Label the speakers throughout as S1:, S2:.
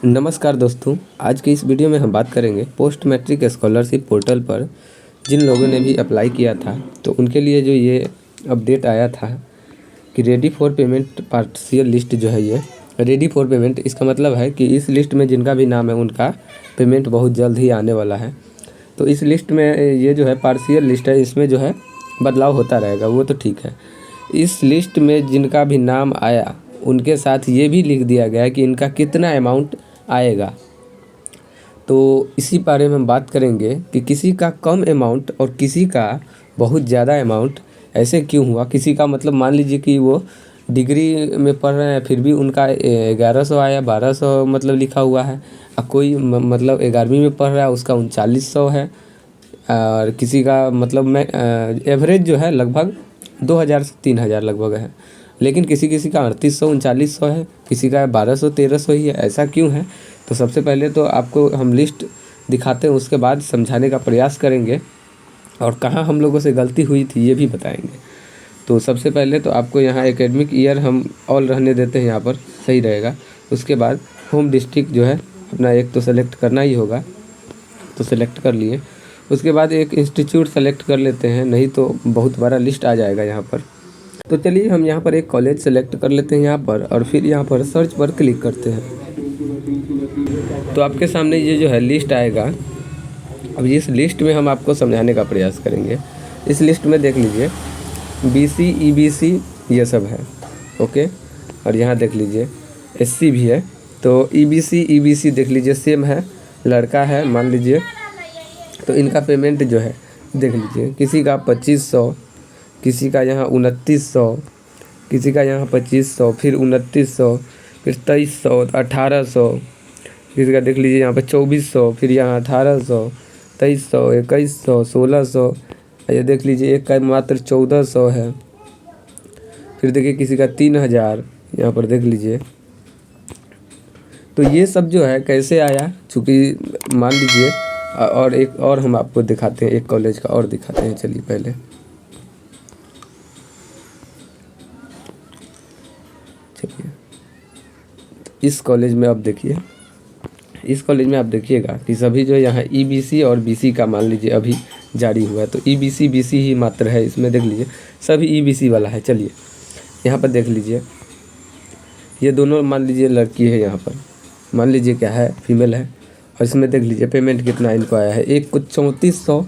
S1: नमस्कार दोस्तों, आज की इस वीडियो में हम बात करेंगे पोस्ट मैट्रिक स्कॉलरशिप पोर्टल पर जिन लोगों ने भी अप्लाई किया था तो उनके लिए जो ये अपडेट आया था कि ready for payment partial list जो है ये रेडी फॉर पेमेंट। इसका मतलब है कि इस लिस्ट में जिनका भी नाम है उनका पेमेंट बहुत जल्द ही आने वाला है। तो इस लिस्ट में ये जो है पार्शियल लिस्ट है, इसमें जो है बदलाव होता रहेगा, वो तो ठीक है। इस लिस्ट में जिनका भी नाम आया उनके साथ ये भी लिख दिया गया है कि इनका कितना अमाउंट आएगा। तो इसी बारे में हम बात करेंगे कि किसी का कम अमाउंट और किसी का बहुत ज़्यादा अमाउंट ऐसे क्यों हुआ। किसी का मतलब मान लीजिए कि वो डिग्री में पढ़ रहे हैं फिर भी उनका 1100 आया, 1200 मतलब लिखा हुआ है। और कोई मतलब 11वीं में पढ़ रहा है उसका 3900 है। और किसी का मतलब मैं एवरेज जो है लगभग 2000 से 3000 लगभग है, लेकिन किसी किसी का 3800 3900 है, किसी का 1200 1300 ही है। ऐसा क्यों है? तो सबसे पहले तो आपको हम लिस्ट दिखाते हैं, उसके बाद समझाने का प्रयास करेंगे और कहाँ हम लोगों से गलती हुई थी ये भी बताएंगे। तो सबसे पहले तो आपको यहाँ एकेडमिक ईयर हम ऑल रहने देते हैं, यहाँ पर सही रहेगा। उसके बाद होम डिस्ट्रिक्ट जो है अपना एक तो सेलेक्ट करना ही होगा, तो सेलेक्ट कर लिए। उसके बाद एक इंस्टीट्यूट सेलेक्ट कर लेते हैं, नहीं तो बहुत बड़ा लिस्ट आ जाएगा यहाँ पर। तो चलिए हम यहाँ पर एक कॉलेज सेलेक्ट कर लेते हैं यहाँ पर, और फिर यहाँ पर सर्च पर क्लिक करते हैं। तो आपके सामने ये जो है लिस्ट आएगा। अब इस लिस्ट में हम आपको समझाने का प्रयास करेंगे। इस लिस्ट में देख लीजिए BC EBC ये सब है, ओके। और यहाँ देख लीजिए SC भी है। तो EBC EBC देख लीजिए सेम है, लड़का है मान लीजिए। तो इनका पेमेंट जो है देख लीजिए, किसी का 2500, किसी का यहाँ 2900, किसी का यहाँ 2500, फिर 2900, फिर 2300, 1800, किसी का देख लीजिए यहाँ पे 2400, फिर यहाँ 1800, 2300, 2100, 1600। ये देख लीजिए एक का मात्र 1400 है। फिर देखिए किसी का 3000, यहाँ पर देख लीजिए। तो ये सब जो है कैसे आया, चूँकि मान लीजिए और एक और हम आपको दिखाते हैं, एक कॉलेज का और दिखाते हैं। चलिए पहले इस कॉलेज में अब देखिए, इस कॉलेज में आप देखिएगा कि सभी जो यहाँ EBC और BC का मान लीजिए अभी जारी हुआ है। तो EBC BC ही मात्र है इसमें, देख लीजिए सभी EBC वाला है। चलिए यहाँ पर देख लीजिए, ये दोनों मान लीजिए लड़की है, यहाँ पर मान लीजिए क्या है, फीमेल है। और इसमें देख लीजिए पेमेंट कितना इनको आया है, एक को 3400,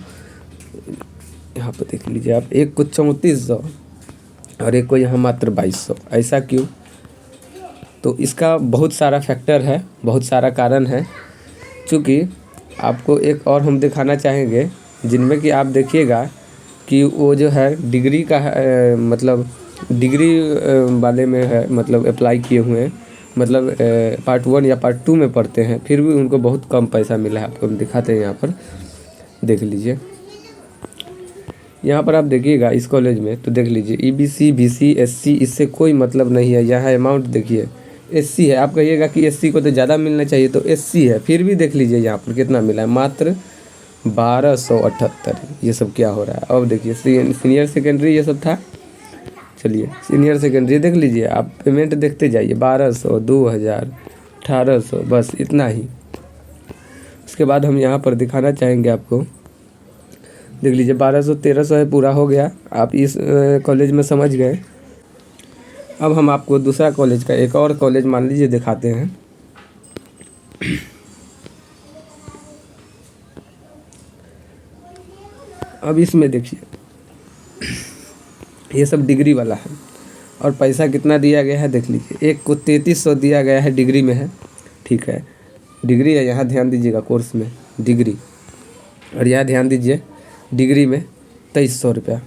S1: यहाँ पर देख लीजिए आप, एक को 3400 और एक को यहाँ मात्र 2200। ऐसा क्यों? तो इसका बहुत सारा फैक्टर है, बहुत सारा कारण है। चूँकि आपको एक और हम दिखाना चाहेंगे जिनमें कि आप देखिएगा कि वो जो है डिग्री का है, मतलब डिग्री वाले में है, मतलब अप्लाई किए हुए हैं, मतलब पार्ट 1 या पार्ट 2 में पढ़ते हैं, फिर भी उनको बहुत कम पैसा मिला है। आपको हम दिखाते हैं, यहाँ पर देख लीजिए। यहाँ पर आप देखिएगा इस कॉलेज में, तो देख लीजिए EBC BC SC इससे कोई मतलब नहीं है। यहाँ अमाउंट देखिए SC है, आप कहिएगा कि SC को तो ज़्यादा मिलना चाहिए, तो SC है, फिर भी देख लीजिए यहाँ पर कितना मिला है, मात्र 1278। ये सब क्या हो रहा है? अब देखिए सीनियर सेकेंडरी ये सब था। चलिए सीनियर सेकेंडरी देख लीजिए आप, पेमेंट देखते जाइए, 1200, 2000, 1800, बस इतना ही। उसके बाद हम यहाँ पर दिखाना चाहेंगे आपको, देख लीजिए 1200 1300 है, पूरा हो गया। आप इस कॉलेज में समझ गए। अब हम आपको दूसरा कॉलेज का एक और कॉलेज मान लीजिए दिखाते हैं। अब इसमें देखिए ये सब डिग्री वाला है और पैसा कितना दिया गया है देख लीजिए, एक को 3300 दिया गया है, डिग्री में है, ठीक है, डिग्री है। यहाँ ध्यान दीजिएगा कोर्स में डिग्री, और यहाँ ध्यान दीजिए डिग्री में 2300 रुपया,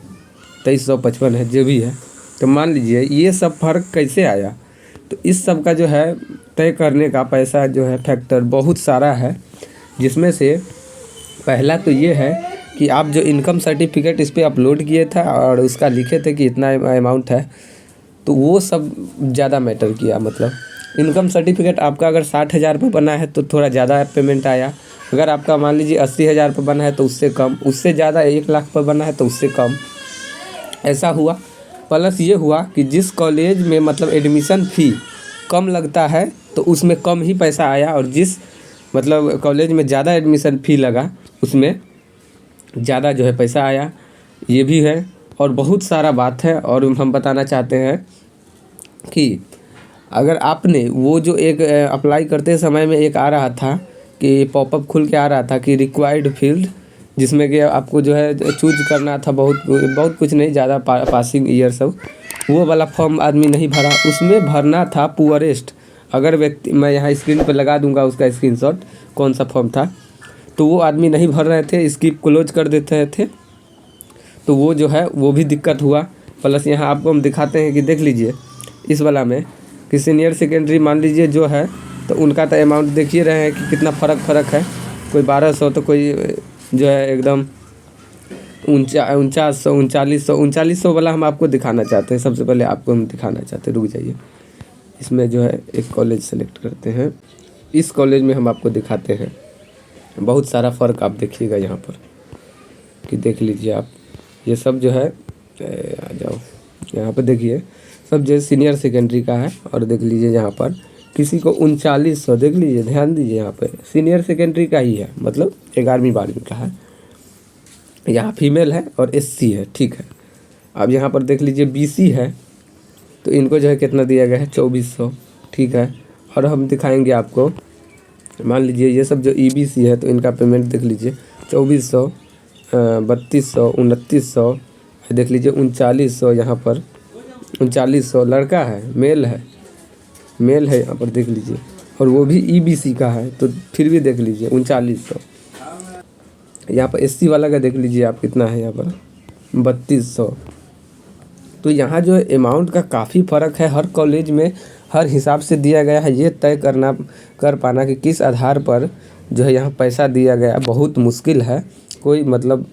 S1: 2355 है जो भी है। तो मान लीजिए ये सब फ़र्क कैसे आया। तो इस सब का जो है तय करने का पैसा जो है फैक्टर बहुत सारा है, जिसमें से पहला तो ये है कि आप जो इनकम सर्टिफिकेट इस पर अपलोड किए था और उसका लिखे थे कि इतना अमाउंट है, तो वो सब ज़्यादा मैटर किया। मतलब इनकम सर्टिफिकेट आपका अगर 60,000 रुपये बना है तो थोड़ा ज़्यादा पेमेंट आया। अगर आपका मान लीजिए 80,000 रुपये बना है तो उससे कम, उससे ज़्यादा 1 लाख पर बना है तो उससे कम। ऐसा हुआ। प्लस ये हुआ कि जिस कॉलेज में मतलब एडमिशन फ़ी कम लगता है तो तो उसमें कम ही पैसा आया, और जिस मतलब कॉलेज में ज़्यादा एडमिशन फ़ी लगा उसमें ज़्यादा जो है पैसा आया, ये भी है। और बहुत सारा बात है, और हम बताना चाहते हैं कि अगर आपने वो जो एक अप्लाई करते समय में एक आ रहा था कि पॉपअप खुल के आ रहा था कि रिक्वायर्ड फील्ड, जिसमें कि आपको जो है चूज करना था बहुत कुछ नहीं, ज़्यादा पासिंग ईयर सब, वो वाला फॉर्म आदमी नहीं भरा। उसमें भरना था पुअरेस्ट। अगर व्यक्ति, मैं यहाँ स्क्रीन पर लगा दूंगा उसका स्क्रीनशॉट कौन सा फॉर्म था, तो वो आदमी नहीं भर रहे थे, स्किप क्लोज कर देते थे, तो वो जो है वो भी दिक्कत हुआ। प्लस यहाँ आपको हम दिखाते हैं कि देख लीजिए इस वाला में कि सीनियर सेकेंडरी मान लीजिए जो है, तो उनका तो अमाउंट देख ही रहे हैं कि कितना फ़र्क है। कोई 1200 तो कोई जो है एकदम 4900 वाला हम आपको दिखाना चाहते हैं। सबसे पहले आपको हम दिखाना चाहते हैं, रुक जाइए, इसमें जो है एक कॉलेज सेलेक्ट करते हैं। इस कॉलेज में हम आपको दिखाते हैं बहुत सारा फ़र्क आप देखिएगा यहाँ पर कि देख लीजिए आप, ये सब जो है आ जाओ यहाँ पर देखिए, सब जो सीनियर सेकेंडरी का है। और देख लीजिए यहाँ पर किसी को 3900, देख लीजिए, ध्यान दीजिए, यहाँ पे सीनियर सेकेंडरी का ही है, मतलब 11वीं 12वीं का है। यहाँ फीमेल है और एससी है, ठीक है। अब यहाँ पर देख लीजिए बीसी है, तो इनको जो है कितना दिया गया है, 2400, ठीक है। और हम दिखाएंगे आपको, मान लीजिए ये सब जो ईबीसी है, तो इनका पेमेंट देख लीजिए 2400, 3200, 2900, देख लीजिए 3900, यहाँ पर 3900 लड़का है, मेल है यहाँ पर देख लीजिए, और वो भी ईबीसी का है, तो फिर भी देख लीजिए 3900। यहाँ पर एससी वाला का देख लीजिए आप कितना है, यहाँ पर 3200। तो यहाँ जो अमाउंट का काफ़ी फ़र्क है। हर कॉलेज में हर हिसाब से दिया गया है। ये तय कर पाना कि किस आधार पर जो है यहाँ पैसा दिया गया बहुत मुश्किल है। कोई मतलब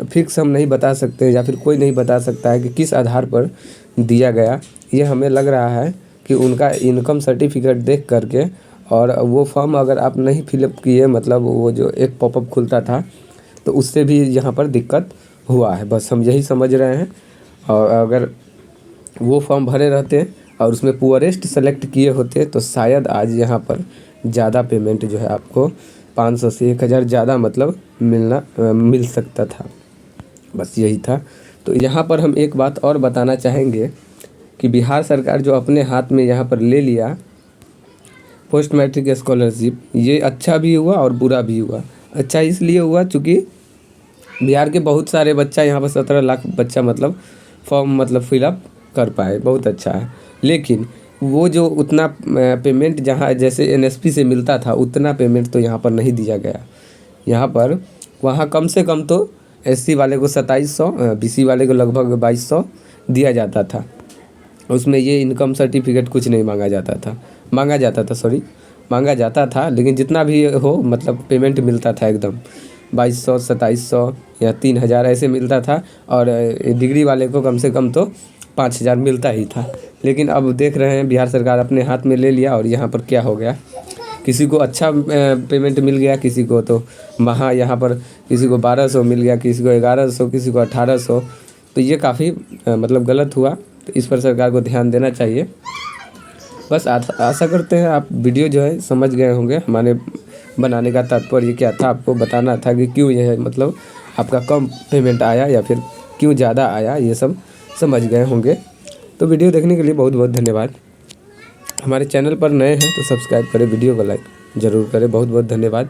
S1: फिक्स हम नहीं बता सकते, या फिर कोई नहीं बता सकता है कि किस आधार पर दिया गया। ये हमें लग रहा है कि उनका इनकम सर्टिफिकेट देख करके, और वो फॉर्म अगर आप नहीं फिलअप किए, मतलब वो जो एक पॉपअप खुलता था, तो उससे भी यहाँ पर दिक्कत हुआ है, बस हम यही समझ रहे हैं। और अगर वो फॉर्म भरे रहते और उसमें पुअरेस्ट सेलेक्ट किए होते, तो शायद आज यहाँ पर ज़्यादा पेमेंट जो है आपको 500 से 1000 ज़्यादा मतलब मिल सकता था, बस यही था। तो यहाँ पर हम एक बात और बताना चाहेंगे कि बिहार सरकार जो अपने हाथ में यहाँ पर ले लिया पोस्ट मैट्रिक स्कॉलरशिप, ये अच्छा भी हुआ और बुरा भी हुआ। अच्छा इसलिए हुआ चूँकि बिहार के बहुत सारे बच्चा, यहाँ पर 17 लाख बच्चा मतलब फॉर्म मतलब फिलअप कर पाए, बहुत अच्छा है। लेकिन वो जो उतना पेमेंट जहाँ जैसे एनएसपी से मिलता था, उतना पेमेंट तो यहाँ पर नहीं दिया गया। यहाँ पर वहाँ कम से कम तो एससी वाले को 2700, बीसी वाले को लगभग 2200 दिया जाता था। उसमें ये इनकम सर्टिफिकेट कुछ नहीं मांगा जाता था, लेकिन जितना भी हो मतलब पेमेंट मिलता था एकदम 2200, 2700 या 3000 ऐसे मिलता था। और डिग्री वाले को कम से कम तो 5000 मिलता ही था। लेकिन अब देख रहे हैं बिहार सरकार अपने हाथ में ले लिया, और यहाँ पर क्या हो गया, किसी को अच्छा पेमेंट मिल गया, किसी को तो यहाँ पर किसी को 1200 मिल गया, किसी को 1100, किसी को 1800। तो ये काफ़ी मतलब गलत हुआ, तो इस पर सरकार को ध्यान देना चाहिए। बस आशा करते हैं आप वीडियो जो है समझ गए होंगे। हमारे बनाने का तात्पर्य क्या था, आपको बताना था कि क्यों यह मतलब आपका कम पेमेंट आया या फिर क्यों ज़्यादा आया, ये सब समझ गए होंगे। तो वीडियो देखने के लिए बहुत बहुत धन्यवाद। हमारे चैनल पर नए हैं तो सब्सक्राइब करें, वीडियो को लाइक ज़रूर करें। बहुत बहुत धन्यवाद।